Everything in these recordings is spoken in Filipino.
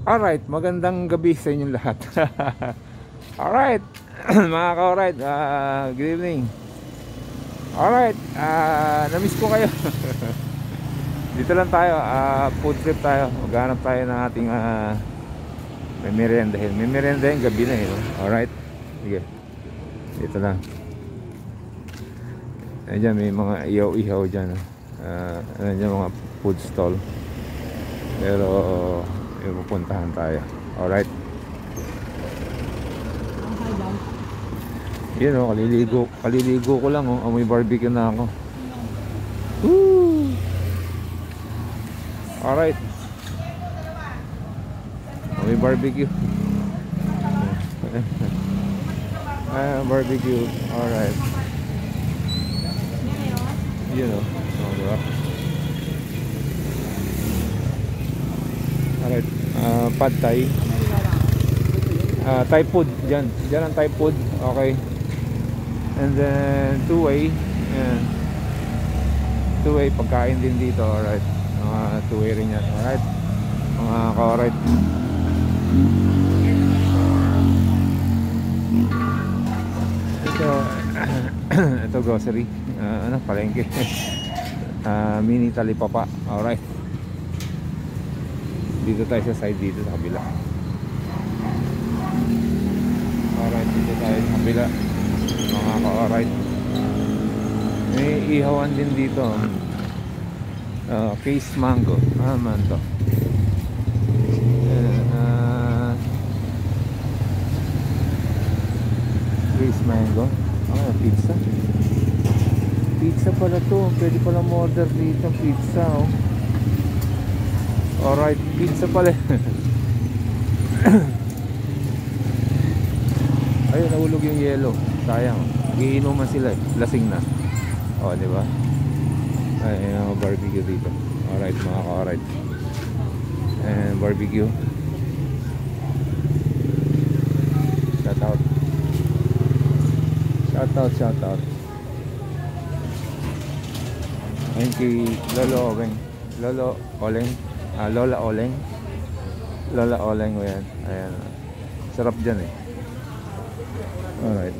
Alright, magandang gabi sa inyong lahat. Alright, mga ka-alright, good evening. Alright, namiss ko kayo. Dito lang tayo, food trip tayo. Maghanap tayo ng ating may meriendahin. May meriendahin, gabi na eh, no? Alright, sige, dito lang. Ayan, may mga ihaw-ihaw dyan, no? Ano dyan, mga food stall. Pero may pupuntahan tayo. Alright. Yun o, kaliligo ko lang o. Amoy barbecue na ako. Woo! Alright. Amoy barbecue. Barbecue. Alright. Yun o. Diba? Alright. Pad Thai. Thai food. Diyan ang Thai food. Okay. And then two-way. Ayan. Two-way. Pagkain din dito. Alright. Mga two-way rin yan. Alright. Mga ka-alright. Ito grocery. Palengke. Mini talipapa. Alright. Dito tayo sa side, dito sa kabila. Alright, dito tayo sa kabila. Mga ka-alright. May ihawan din dito. Case mango. Man to. Case mango. Pizza. Pizza pala to. Pwede pala order dito. Pizza, oh. Alright, pizza pala. Ayun, nahulog yung yelo. Sayang. Giinuman sila eh. Lasing na. O, diba? Ay, barbecue dito. Alright, mga ka-alright. And barbecue. Shout out. Shout out. Ayun kay Lolo Oleng. Lolo Oleng. Lola Oleng o yan. Ayan. Sarap dyan eh. Alright.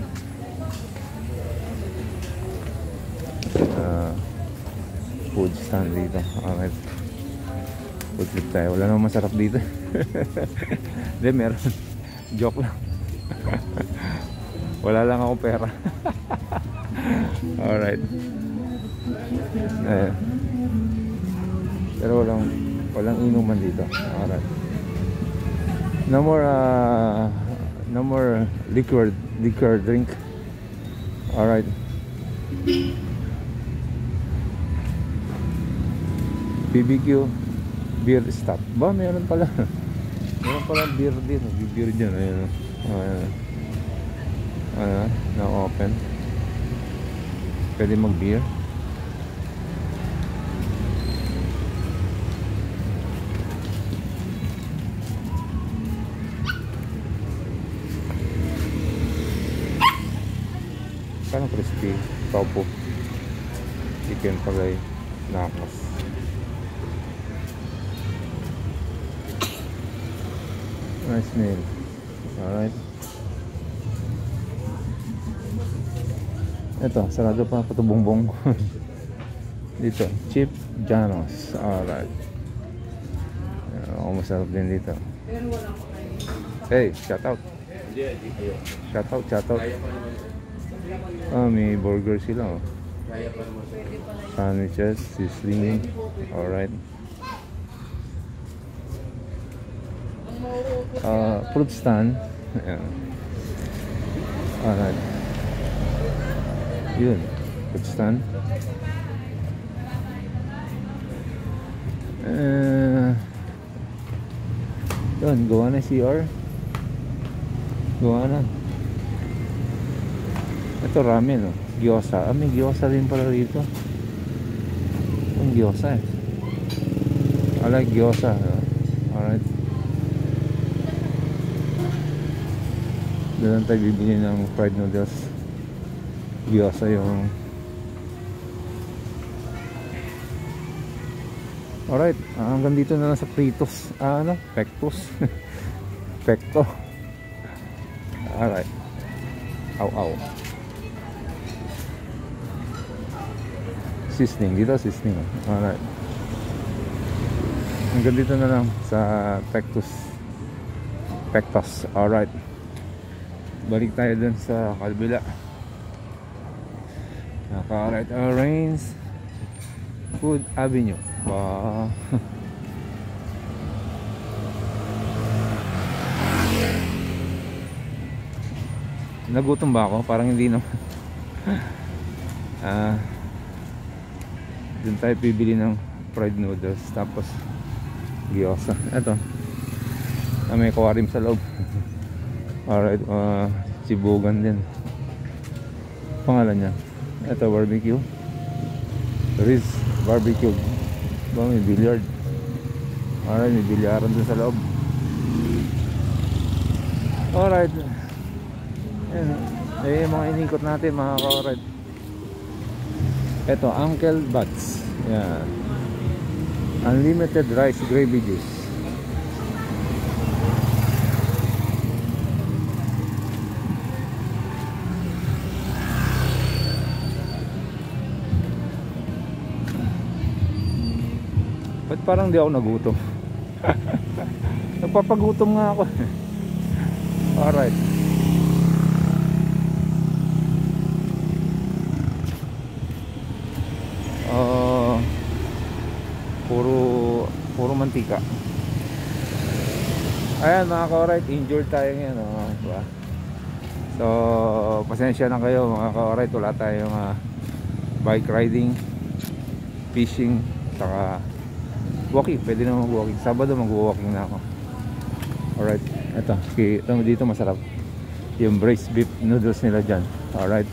Food stand dito. Alright. Food trip tayo. Wala namang masarap dito. Hindi, meron. Joke lang. Wala lang akong pera. Alright. Ayan. Pero walang inuman dito. Alright. No more liquor drink. Alright. BBQ beer stop. Ba, meron pala. Meron pala beer dito. Beer dyan. Ayan. Na open. Pwede mag beer. Parang crispy tofu chicken palay nakos. Nice meal. Alright. Ito, sarado pa patubongbong. Dito, Chip Janos. Alright. Masarap din dito. Hey, shout out. Shout out. May burger sila, oh. Sandwiches, sizzling. Alright. Fruit stand. Ayan. Alright. Yun, fruit stand. Yun, gawa na CR. Gawa na. Ito ramen, oh. Gyoza. May gyoza din pala dito. Ang gyoza eh. I like gyoza. Alright. Doon tayo bibili ng fried noodles. Gyoza yung Alright, hanggang dito na lang sa Pritos. Ano? Pectos. Pecto. Alright. Aw, aw. Seasoning. Dito seasoning. Alright. Hanggang dito na lang sa Pectos. Pectos. Alright. Balik tayo dun sa kabila. Alright. Rains Food Avenue. Wow. Nagutom ba ako? Parang hindi naman. Dun tayo bibili ng fried noodles. Tapos gyoza. Eto, may aquarium sa loob. Alright. Sibugan din. Pangalan niya. Eto, barbecue. Riz Barbecue. May billiard. Alright, may bilyaran dun sa loob. Alright. Ayan, yung mga inikot natin mga ka-alright. Ito, Uncle Butts. Yan. Unlimited rice gravy juice. Ba't parang di ako nagutom? Nagpapagutom nga ako. Alright. Puro mantika. Ayan mga ka-alright, injured tayo ngayon, diba? So pasensya na kayo mga ka-alright. Wala tayong bike riding, fishing, saka walking. Pwede na mag-walking. Sabado mag-walking na ako. Alright. Ito dito masarap yung braised beef noodles nila dyan. Alright.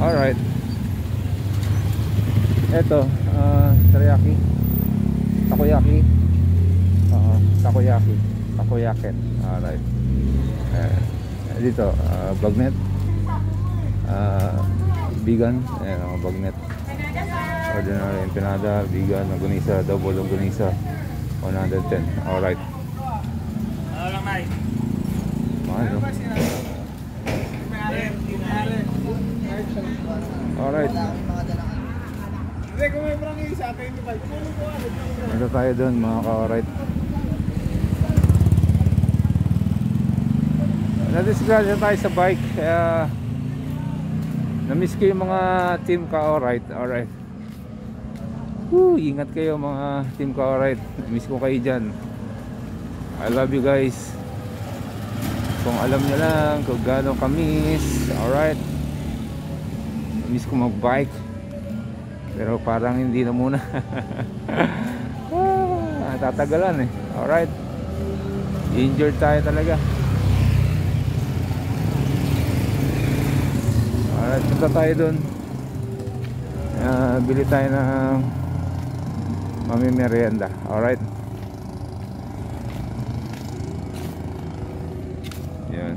Alright. Ito teriyaki, takoyaki, takoyaken. Alright. Dito bagnet, vegan, bagnet, ordinary empanada, vegan, longganisa, double longganisa, 110. Alright. Alright. Ito tayo dun mga ka-alright. Nadisgrasya tayo sa bike, kaya na-miss ko yung mga team ka-alright. Alright. Ingat kayo mga team ka-alright. Na-miss ko kayo dyan. I love you guys. Kung alam nyo lang kung gaano ka-miss. Alright. Na-miss ko mag-bike, pero parang hindi na muna. Tatagalan eh. Alright. Injured tayo talaga. Alright, punta tayo dun. Bili tayo ng mamimerienda. Alright. Yan.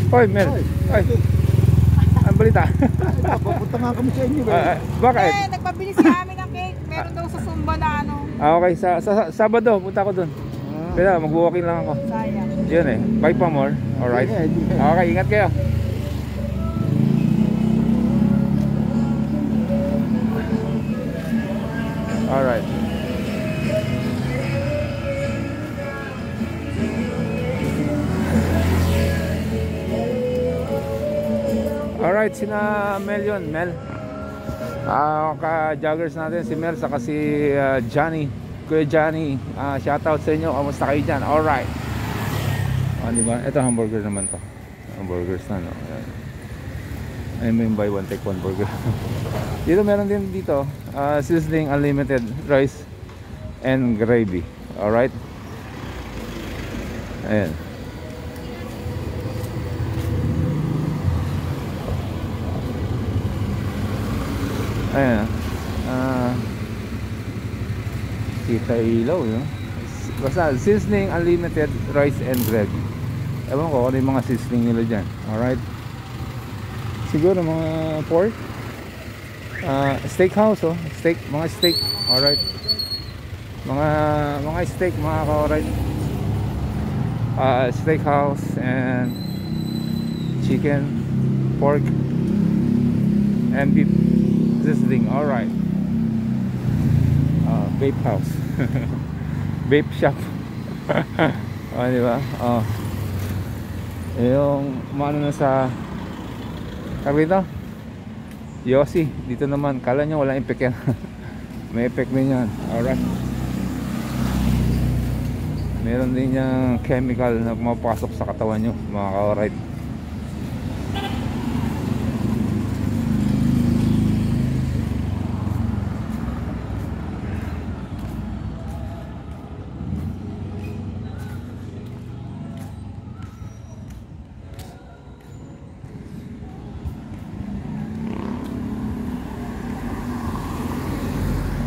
Hoy, Mel. Ay. Ang balita. Papunta nga kami sa inyo. Bakit? Nagpabili si amin ng cake. Meron daw sa Sumba na ano. Okay, sa Sabado punta ko dun. Pero mag-walking lang ako. Sayang. Yun eh. Bye pa more. Alright. Okay, ingat kayo. Alright. Alright, sina Mel yun. Mel. Ka-joggers natin si Mel saka si Johnny. Kuya Johnny, shoutout sa inyo. Kamusta kayo dyan? Alright. Diba? Ito hamburger naman to. Hamburgers na, no? I mean buy one take one burger. Dito meron din dito sizzling unlimited rice and gravy. Alright. Ayan. Ayan. kita ilaw, no? Basta seasoning unlimited rice and bread. Ewan ko ano yung mga seasoning nila dyan. Alright, siguro mga pork, steakhouse, oh, steak, mga steak. Alright, mga steak, mga ka-alright. Steakhouse and chicken, pork and beef sizzling. Alright, vape house. Vape shop. Oh, di ba? Oh, yung ano na sa dito, Yossi. Dito naman kala nyo walang effect yan. May effect din yan. Alright, meron din yung chemical na pumapasok sa katawan nyo, mga ka-alright.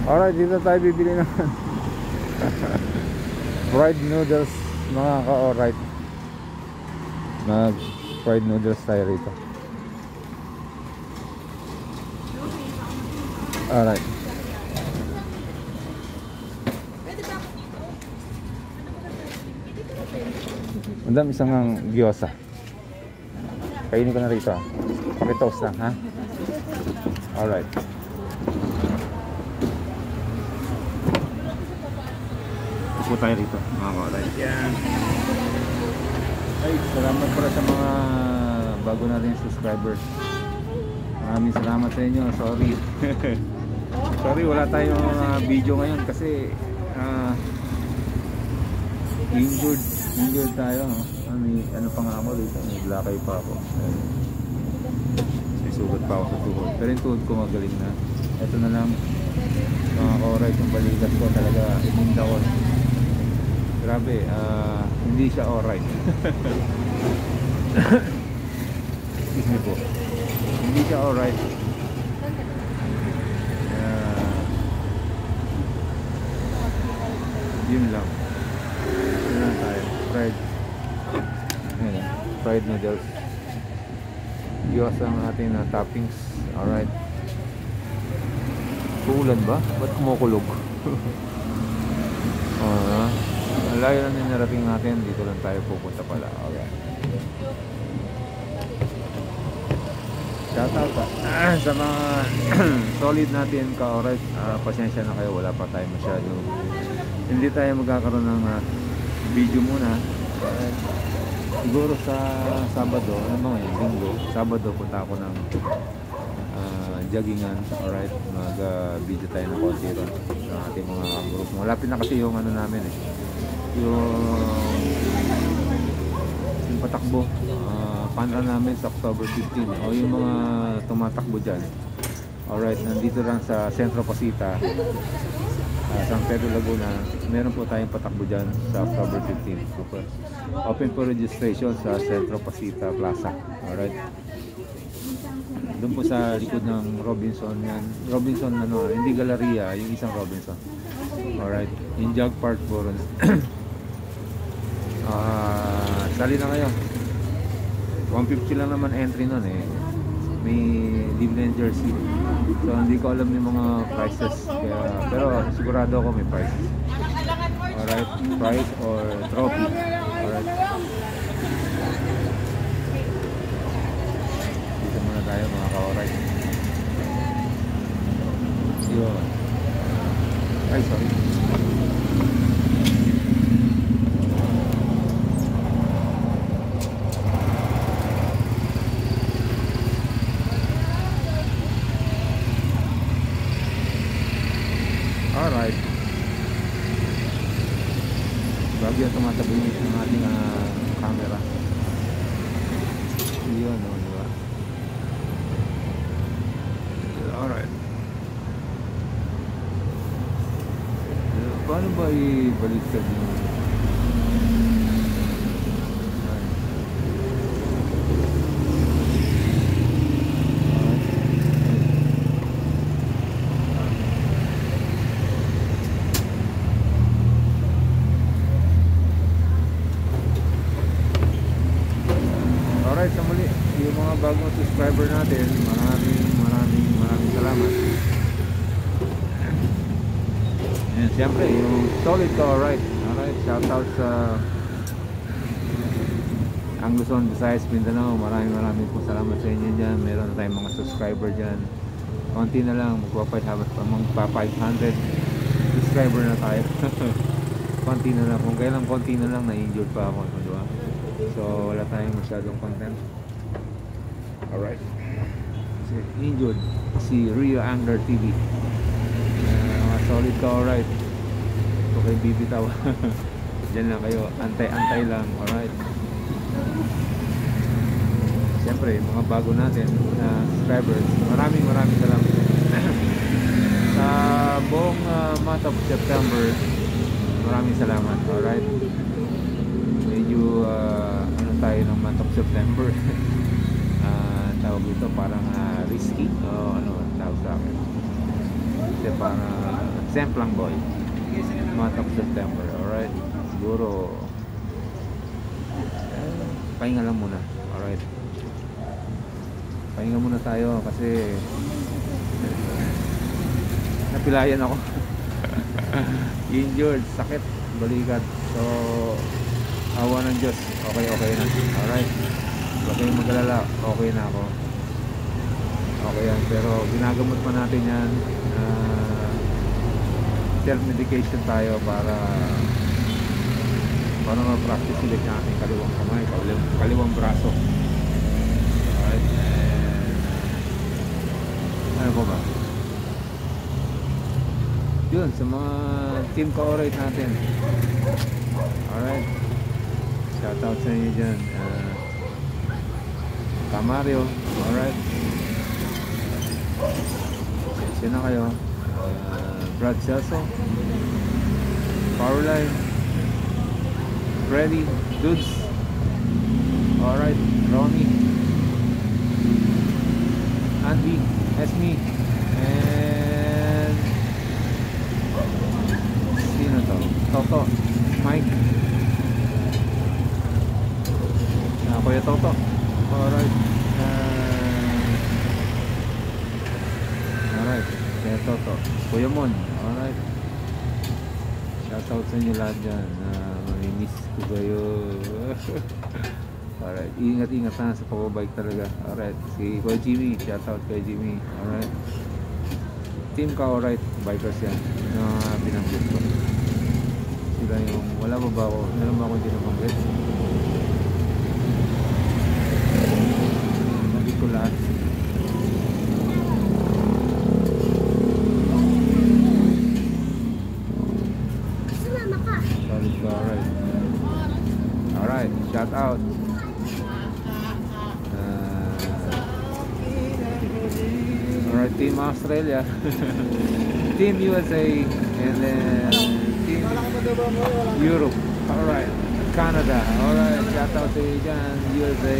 Alright, dito tayo bibili ng fried noodles, mga ka-alright. Mag fried noodles tayo rito. Alright, madam, isang ang gyoza. Kainin ko na rito, ah. Pakitoast lang, ha? Alright. Po tayo rito, mga ka-alright. Yan. Ay, salamat pala sa mga bago natin subscribers. Maraming salamat sa inyo. Sorry. Sorry, wala tayong video ngayon kasi injured tayo, no? Ano pa nga ako dito, may black eye pa ako. May sugat pa ako sa tuhod, pero yung tuhod ko magaling na. Ito na lang, mga ka-alright, yung balikat ko talaga ininda ko. Grabe, hindi siya alright. Excuse me po. Hindi siya alright. Yun lang. Yun lang tayo. Fried noodles. Gyoza ang ating toppings. Alright. Uulan ba? Ba't kumukulog? Ang layo lang yung narating natin. Dito lang tayo pupunta pala. Okay. Shoutout sa mga solid natin ka-alright. Pasensya na kayo, wala pa tayo masyado. Hindi tayo magkakaroon ng video muna. Siguro sa Sabado, ano ba ngayon? Linggo. Sabado punta ako ng joggingan. Alright, mag-video tayo ng konti ron ng ating mga group. Malapit na kasi yung ano namin eh, yung patakbo, panran namin sa October 15, o yung mga tumatakbo dyan. Alright, nandito lang sa Centro Pasita, San Pedro Laguna. Meron po tayong patakbo dyan sa October 15. Super. Open for registration sa Centro Pasita Plaza. Alright, doon po sa likod ng Robinson yan. Robinson ano, hindi Galleria, yung isang Robinson. Alright, in Jog Park po ron. Sali na kayo. 150 lang naman entry nun eh. May Cleveland jersey. So hindi ko alam yung mga prices. Kaya, pero sigurado ako may prices. Alright, price or trophy. Alright. Dito muna tayo mga ka-alright. Yun. Ay, sorry. Alright. Bago yung tumatabi ng ating camera. Yun, no, diba? Alright. Paano ba ibaliktad yung subscriber natin. Maraming salamat. And siyempre yung solid ka, alright, shoutout sa ang Luzon, Visayas, Mindanao. Maraming po salamat sa inyo dyan. Meron na tayong mga subscriber dyan. Konti na lang, magpa 500 subscriber na tayo. Konti na lang, kung kailan konti na lang, na-injured pa ako, diba? So wala tayong masyadong content. Alright, injured si Rio Angler TV. Mga solid ka, alright. So kay bibitaw. Diyan lang kayo, antay-antay lang, alright. Siyempre, mga bago natin na subscribers, maraming salamat. Sa buong month of September, maraming salamat, alright. Medyo ano tayo ng month of September. Tawag ito parang risky o ano tawag sa akin, kasi parang semplang boy month of September, alright. Siguro pahinga lang muna, alright. Pahinga muna tayo kasi napilayan ako. Injured, sakit, balikat. So awa ng Diyos, okay na, alright. Huwag kayong mag-alala, okay na ako, okay yan. Pero ginagamot pa natin yan. Self-medication tayo para ma-practice ulit natin kaliwang kamay, kaliwang braso. Alright. Ano po ba? Yun, sa mga team ka-alright natin. Alright. Shoutout sa inyo dyan. Kamario, alright. Sino na kayo? Brad Celso, Powerline, Freddy, Dudes, alright. Ronnie, Andy, Esme, and sino to? Toto, Mike, Kuya Toto, alright. Alright, Kuya Toto, Kuya Mon, alright. Shoutout sa inyo lahat dyan. Mamimiss ko kayo. Alright, ingat na sa pababike talaga. Alright, si Kuya Jimmy, shoutout kay Jimmy. Alright, team ka, alright. Bikers yan, yung binanggit ko. Sila yung, wala ba ako? Meron ba ako hindi nabanggit? Nabanggit ko lahat. Solid ka, alright. Alright, shout out. Alright, Team Australia, Team USA, and then Team Europe. Alright, Canada. Alright, shout out sa inyo dyan. USA,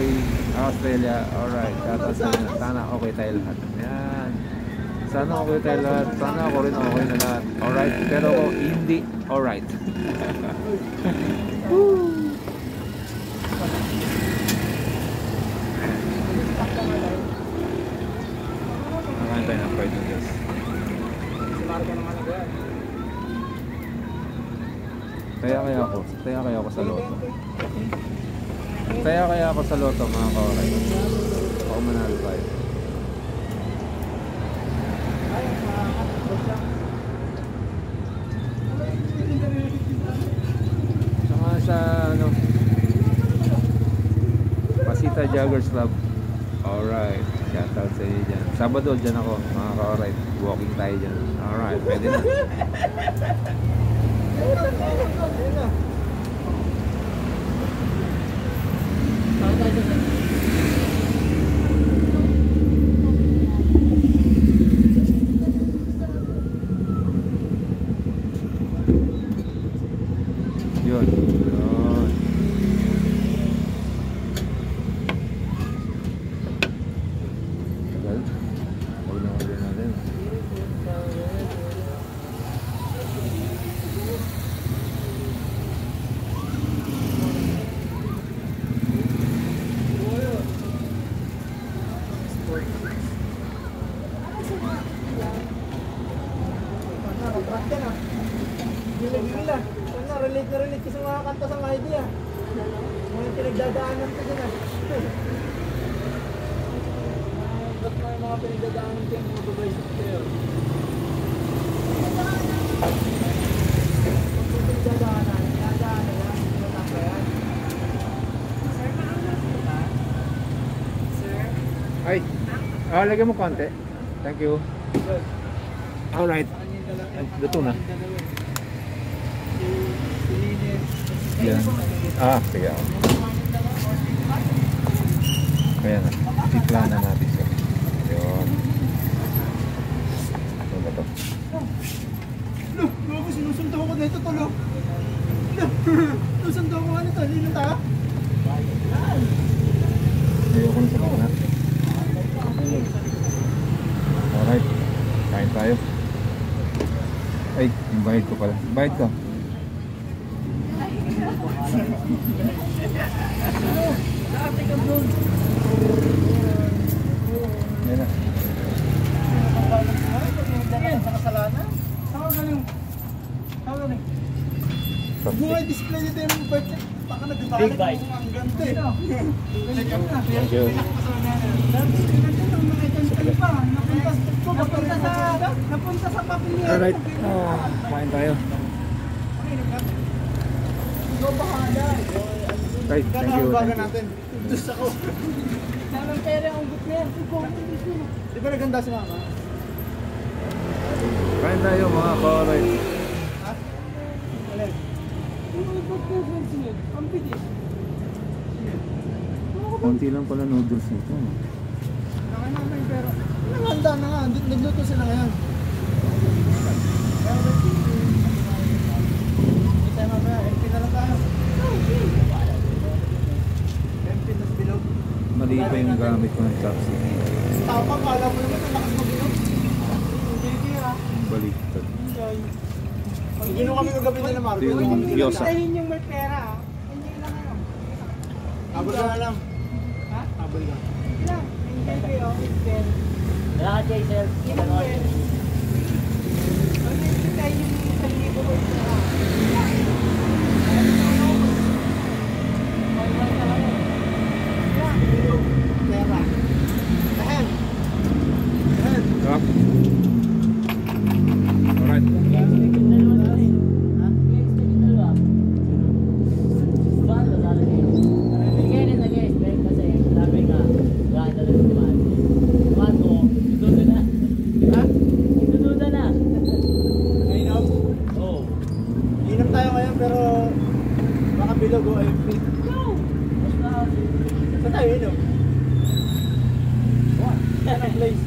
Australia. Alright, shout out sa inyo. Sana okay tayo lahat. Yan. Sana okay tayo lahat. Sana ako rin okay na lahat. Alright, pero ako hindi alright. Nakain tayo ng fried noodles. Kaya ako sa loto. Kaya ako sa loto, mga kauray. Ako manalo tayo. Saka sa ano, Pasita Joggers Club. Alright, shoutout sa inyo dyan. Sabado dyan ako, mga kauray. Walking tayo dyan. Alright, pwede na. Yun. Tagal. Huwag na order natin. Gila-gila. Sana relate na relate ka sa mga kanta sa mga idea. Mga pinagdadaanan ko dyan ah. Ba't na yung mga pinagdadaanan ko yung mga babae sa kayo? Pinagdadaanan yan. Matapa yan. Sir? Ay, lagyan mo konti. Thank you. Alright. Luto na. Yan. Sige ako. Kaya na. Tikla na natin siya. Yun. Ano ba ito? Look, sinusunto ko na ito tulo. Sinusunto ko na ito. Hindi na tayo. Ayoko na sa mga. Alright. Kain tayo. Ay, yung bayad ko pala. Bayad ko. Dati ka doon. Yan na. Sa kasalanan? Saan ka galing? Saan ka galing? Huwag mo nga display dito yung birthday. Baka nagdibalik mo ang ganda eh. Check up na. Thank you. Napunta sa papilya. Alright. Kain tayo. Ikaw bahala. Right, thank you. Baga natin. Dus ako. Salang pera ang gut niya. Di ba naganda si mama? Kain tayo mga ka-alright. Ha? Alin? Ang bilis. Konti lang pala noodles nito. Nakanamin pero. Nanganda na nga. Nagluto sila ngayon. Hindi tayo mamaya. MP na lang tayo. MP na bilog. Mali pa yung gamit ko ng chopstick. Tapa, kala mo naman ang lakas mabilog. Hindi ha. Baliktad. Gino kami kagabi nila Marco. Yung gyoza. Tahin yung may pera. Hindi lang ano. Abol ka na lang. Ha? Abol ka. Hindi lang. Enjoy kayo. Then, Wala ka, Jason. ilang pera. Ang hindi tayo yung isang libo ko yung pera. Pera. Ahem. Ahem. Yup. Alright. Mainom. Inom tayo ngayon pero baka bilog o MP. Saan tayo inom? Saan ang place?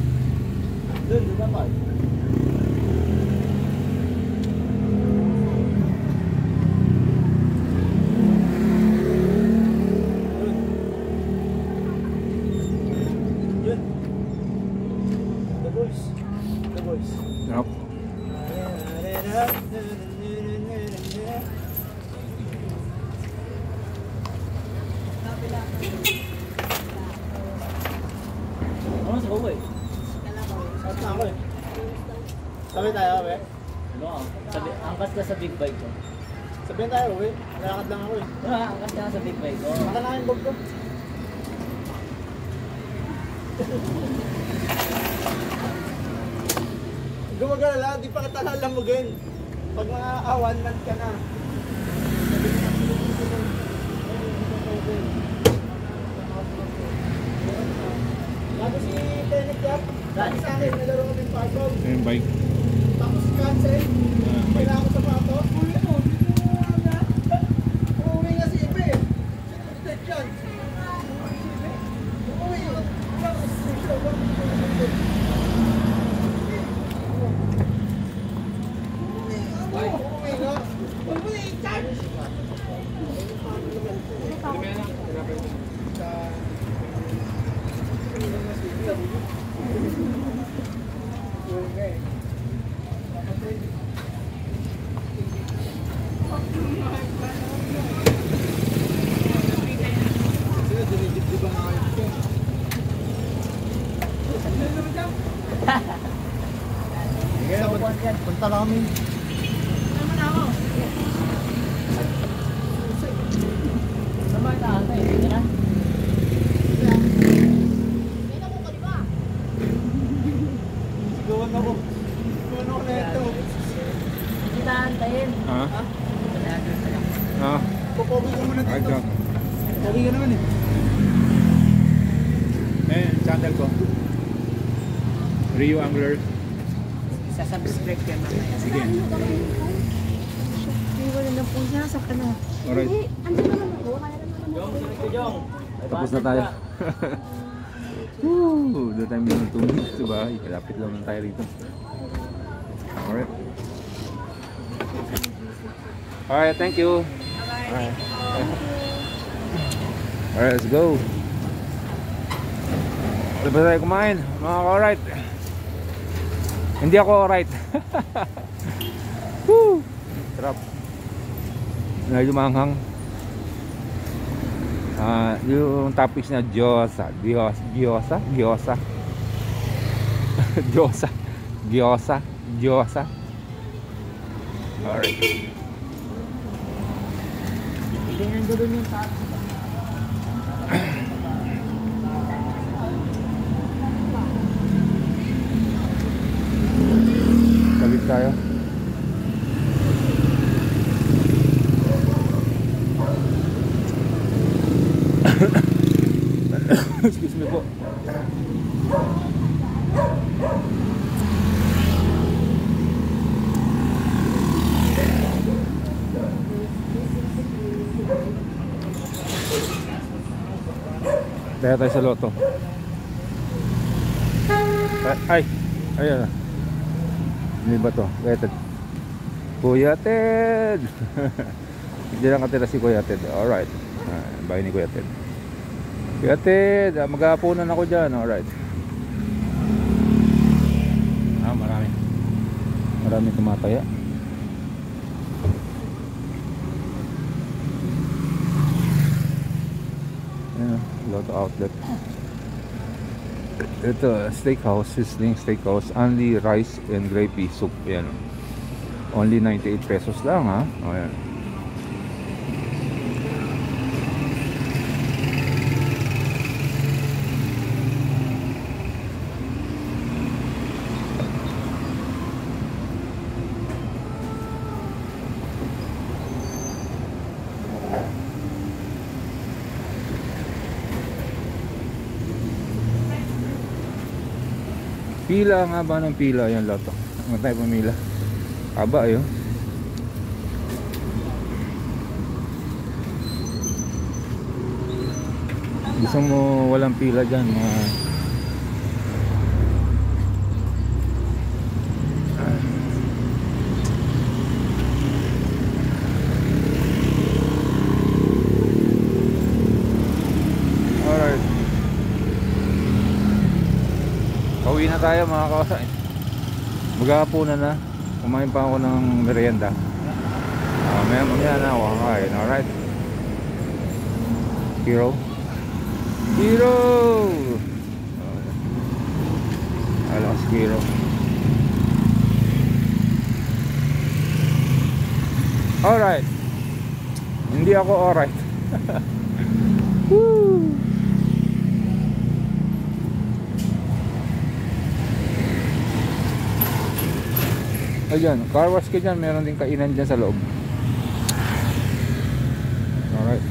Doon dapat. Yun. Yun. The boys. The boys. Yup. Ano sa buhay? Saan na ako eh? Sabi tayo, we? Ano? Angkas ka sa big bike ko. Sabihin tayo, we? Nalakad lang ako eh. Angkas ka sa big bike ko. Baka na yung bag ko. Gumagalala, di pa kita lalamugin. Pag mga 1 month ka na. Bago si Tenet Yap, sabi sa akin, nalaro kami pagod. Yung bike. Tapos cancel. Kailangan ko sa pato. Uwi mo, dito mo na. Uuwi nga si Ipe. Ted yan. Uuwi mo. Uuwi nga. Uuwi, charge. yan. Punta namin. Naman ako. Naman na ata eh. Hindi na. Sigawan ako. Sigawan ako na ito. Hindi na antayin. Ha? Ha? Pupogi ka muna Ay, dito. John. Pogi ka naman eh. Channel ko. Rio Angler. Sasubscribe ka mamaya. Sige. Iwan na lang po niya. Sa ka na. Alright. Andun naman ako. Kaya naman Jong, sunod ko Jong. Ay, Tapos na basta tayo. ka. Woo! Doon tayo minum 2 minutes sa bahay. Kalapit lang tayo rito. Alright. Alright, thank you. Alright. Alright, let's go. Ano ba tayo kumain? Mga ka-alright. Hindi ako alright. Woo! Sarap. Medyo manghang. Yung topics na gyoza. Gyoza. Alright. Hindi nga doon yung tato. Balik tayo. Excuse me po. Kaya tayo sa loto. Ay! Ayan. Hindi ba to? Kuya Ted. Kuya Ted! Hindi lang katira si Kuya Ted. Alright. Bahay ni Kuya Ted. Kuya Ted! Mag-aapunan ako dyan. Alright. Marami. Marami tumataya. Ayan. Loto outlet. Ito, steakhouse, sizzling steakhouse, only rice and gravy soup. Yan. Only 98 pesos lang, ha. O yan. Pila nga ba ng pila yan loto? Ano tayo pumila? Aba ayun. Gusto mo walang pila dyan mga... Alright. Pauwi na tayo mga kawasan. Maghahapunan na. Kumain pa ako ng merienda. Maya na ako kakain. Alright. Hero. Alas Hero. Alright. Hindi ako alright. Woo! Ayan, car wash ka dyan. Meron din kainan dyan sa loob. Alright.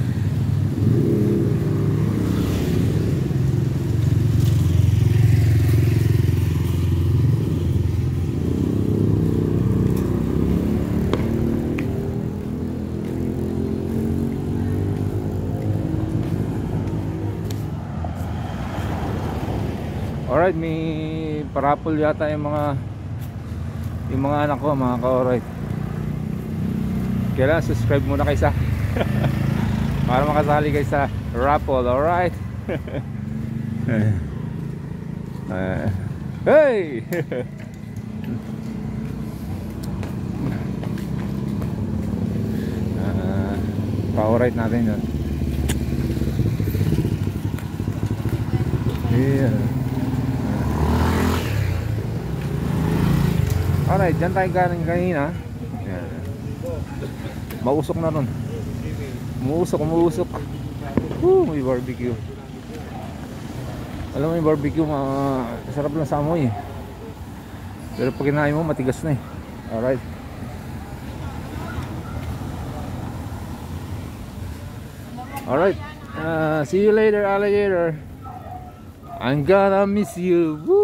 Alright, may parapol yata yung mga anak ko, mga ka-alright. Kailangan subscribe muna kayo sa para makasali kayo sa raffle. Alright. Hey! Pa-alright natin yun. Yeah. Alright, dyan tayo galing kanina. Yan. Mausok na ron. Umuusok. May barbecue. Alam mo yung barbecue, sarap lang sa amoy eh. Pero pag kinain mo, matigas na eh. Alright. Alright. See you later, alligator. I'm gonna miss you. Woo!